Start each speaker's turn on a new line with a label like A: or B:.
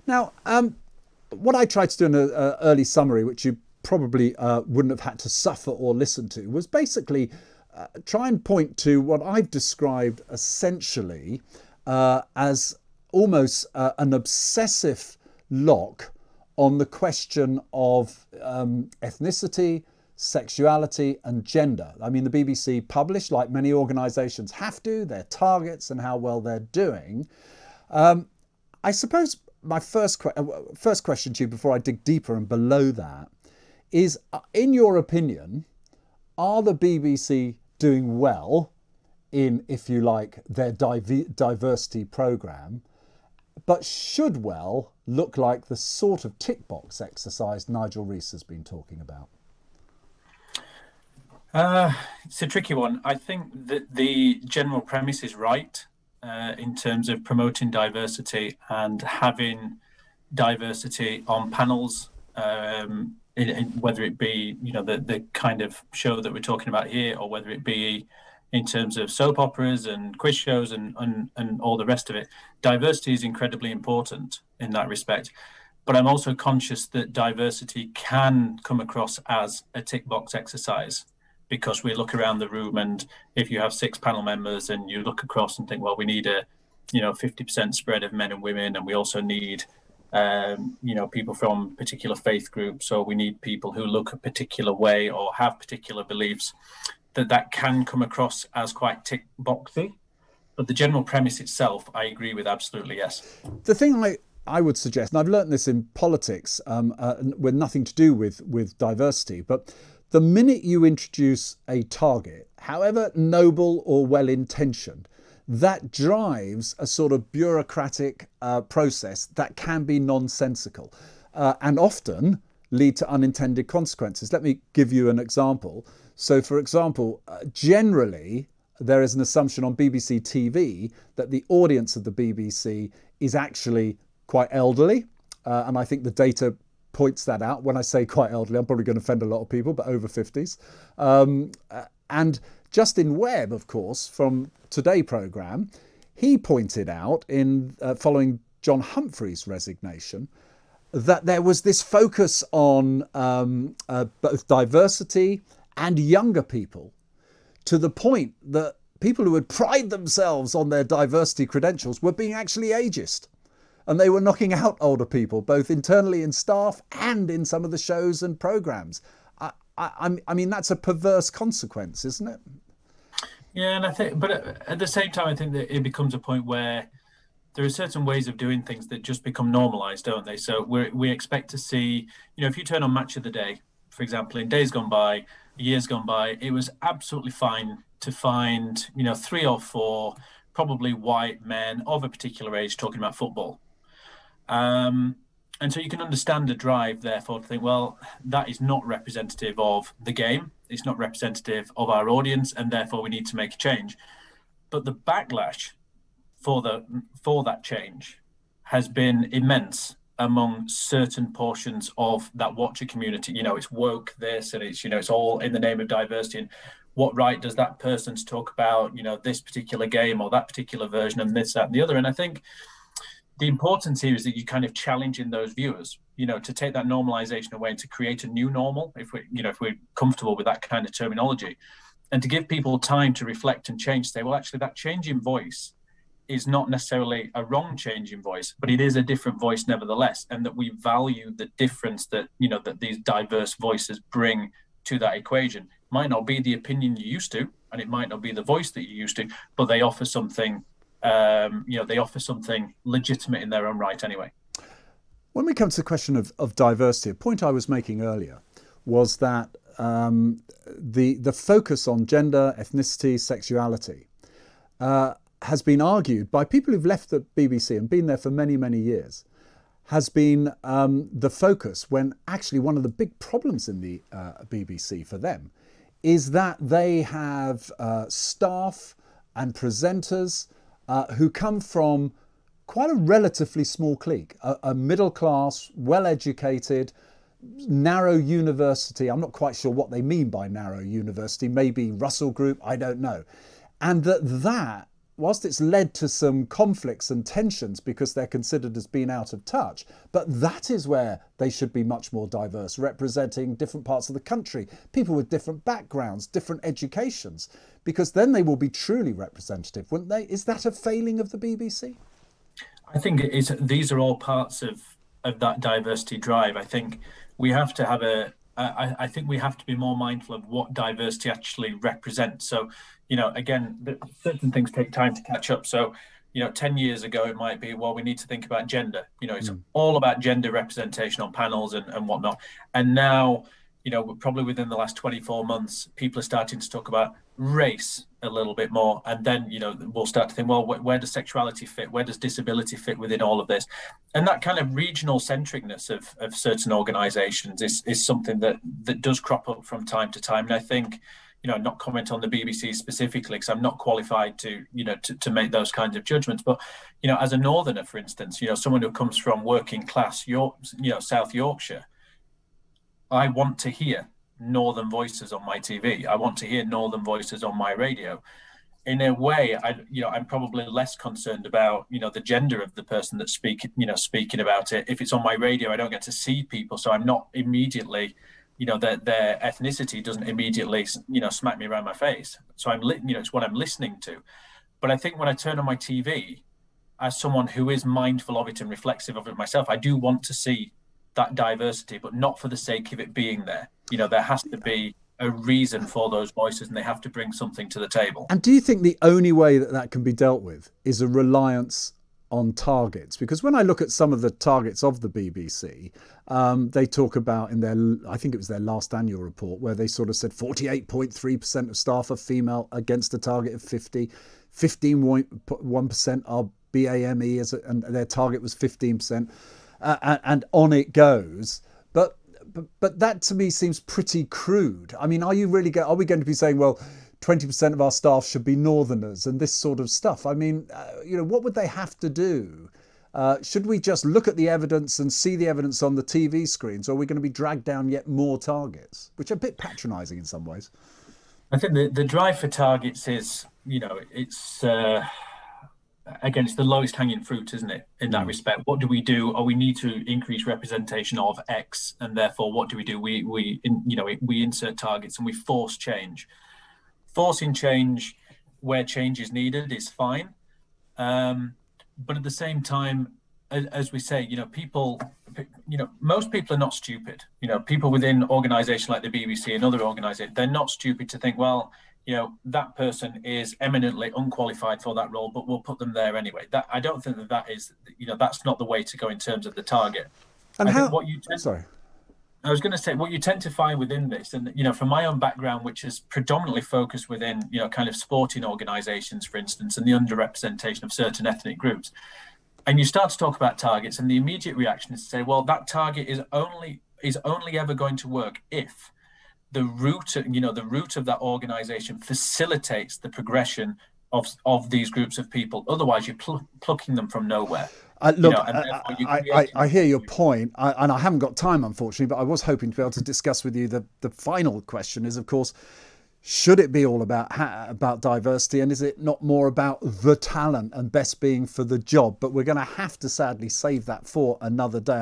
A: Now, what I tried to do in an early summary, which you probably wouldn't have had to suffer or listen to, was basically try and point to what I've described essentially as almost an obsessive lock on the question of ethnicity, sexuality and gender. I mean, the BBC publish, like many organisations have to, their targets and how well they're doing. I suppose my first question to you before I dig deeper and below that is, in your opinion, are the BBC doing well in, if you like, their diversity programme, but should well look like the sort of tick box exercise Nigel Rees has been talking about?
B: It's a tricky one. I think that the general premise is right in terms of promoting diversity and having diversity on panels, whether it be the kind of show that we're talking about here, or whether it be in terms of soap operas and quiz shows and all the rest of it. Diversity is incredibly important in that respect. But I'm also conscious that diversity can come across as a tick box exercise, because we look around the room and if you have 6 panel members and you look across and think, well, we need a 50% spread of men and women, and we also need people from particular faith groups, or we need people who look a particular way or have particular beliefs, that can come across as quite tick boxy. But the general premise itself, I agree with absolutely, yes.
A: The thing I would suggest, and I've learned this in politics with nothing to do with diversity, but the minute you introduce a target, however noble or well-intentioned, that drives a sort of bureaucratic process that can be nonsensical and often lead to unintended consequences. Let me give you an example. So, for example, generally, there is an assumption on BBC TV that the audience of the BBC is actually quite elderly. And I think the data points that out. When I say quite elderly, I'm probably going to offend a lot of people, but over 50s. And Justin Webb, of course, from Today programme, he pointed out in following John Humphrey's resignation that there was this focus on both diversity and younger people, to the point that people who would pride themselves on their diversity credentials were being actually ageist. And they were knocking out older people, both internally in staff and in some of the shows and programmes. I mean, that's a perverse consequence, isn't it?
B: Yeah, and I think, but at the same time, I think that it becomes a point where there are certain ways of doing things that just become normalised, don't they? So we expect to see, if you turn on Match of the Day, for example, in days gone by, years gone by, it was absolutely fine to find, 3 or 4 probably white men of a particular age talking about football. And so you can understand the drive, therefore, to think, well, that is not representative of the game. It's not representative of our audience, and therefore we need to make a change. But the backlash for that change has been immense among certain portions of that watcher community. It's woke this, and it's all in the name of diversity. And what right does that person to talk about, this particular game or that particular version and this, that, and the other? And I think the importance here is that you kind of challenge in those viewers, to take that normalization away and to create a new normal, if we're comfortable with that kind of terminology, and to give people time to reflect and change, say, well, actually that change in voice is not necessarily a wrong change in voice, but it is a different voice nevertheless, and that we value the difference that, that these diverse voices bring to that equation. Might not be the opinion you used to, and it might not be the voice that you used to, but they offer something they offer something legitimate in their own right anyway.
A: When we come to the question of diversity, a point I was making earlier was that the focus on gender, ethnicity, sexuality has been argued by people who've left the BBC and been there for many, many years, has been the focus, when actually one of the big problems in the BBC for them is that they have staff and presenters who come from quite a relatively small clique, a middle class, well-educated, narrow university. I'm not quite sure what they mean by narrow university, maybe Russell Group, I don't know. And that whilst it's led to some conflicts and tensions because they're considered as being out of touch, but that is where they should be much more diverse, representing different parts of the country, people with different backgrounds, different educations, because then they will be truly representative, wouldn't they? Is that a failing of the BBC?
B: I think these are all parts of that diversity drive. I think we have to have I think we have to be more mindful of what diversity actually represents. So, again, certain things take time to catch up. So, 10 years ago, it might be, well, we need to think about gender. It's all about gender representation on panels and whatnot. And now, probably within the last 24 months, people are starting to talk about race a little bit more. And then, we'll start to think, well, where does sexuality fit? Where does disability fit within all of this? And that kind of regional centricness of certain organisations is something that does crop up from time to time. And I think, not comment on the BBC specifically because I'm not qualified to make those kinds of judgments. But, as a northerner, for instance, someone who comes from working class, South Yorkshire, I want to hear northern voices on my TV. I want to hear northern voices on my radio. In a way, I'm probably less concerned about, the gender of the person that's speaking about it. If it's on my radio, I don't get to see people, so I'm not immediately, their ethnicity doesn't immediately, smack me around my face. So it's what I'm listening to. But I think when I turn on my TV, as someone who is mindful of it and reflexive of it myself, I do want to see that diversity, but not for the sake of it being there. There has to be a reason for those voices and they have to bring something to the table.
A: And do you think the only way that can be dealt with is a reliance on targets? Because when I look at some of the targets of the BBC, they talk about I think it was their last annual report, where they sort of said 48.3% of staff are female against a target of 50, 15.1% are BAME and their target was 15%. And on it goes, but that to me seems pretty crude. I mean, are we going to be saying, well, 20% of our staff should be northerners and this sort of stuff? I mean, what would they have to do? Should we just look at the evidence and see the evidence on the TV screens, or are we going to be dragged down yet more targets, which are a bit patronising in some ways?
B: I think the drive for targets is, it's again, it's the lowest hanging fruit, isn't it, in that respect? What do we do? We need to increase representation of X, and therefore what do? We insert targets and we force change. Forcing change where change is needed is fine, but at the same time, as we say, most people are not stupid. People within organisations like the BBC and other organisations, they're not stupid to think, well, that person is eminently unqualified for that role, but we'll put them there anyway. I don't think that is, that's not the way to go in terms of the target.
A: And
B: I was going to say, what you tend to find within this, and, from my own background, which is predominantly focused within, kind of sporting organisations, for instance, and the underrepresentation of certain ethnic groups, and you start to talk about targets, and the immediate reaction is to say, well, that target is only ever going to work if the root of that organisation facilitates the progression of these groups of people. Otherwise, you're plucking them from nowhere.
A: Look, I hear your point, and I haven't got time, unfortunately, but I was hoping to be able to discuss with you the final question is, of course, should it be all about diversity, and is it not more about the talent and best being for the job? But we're going to have to sadly save that for another day.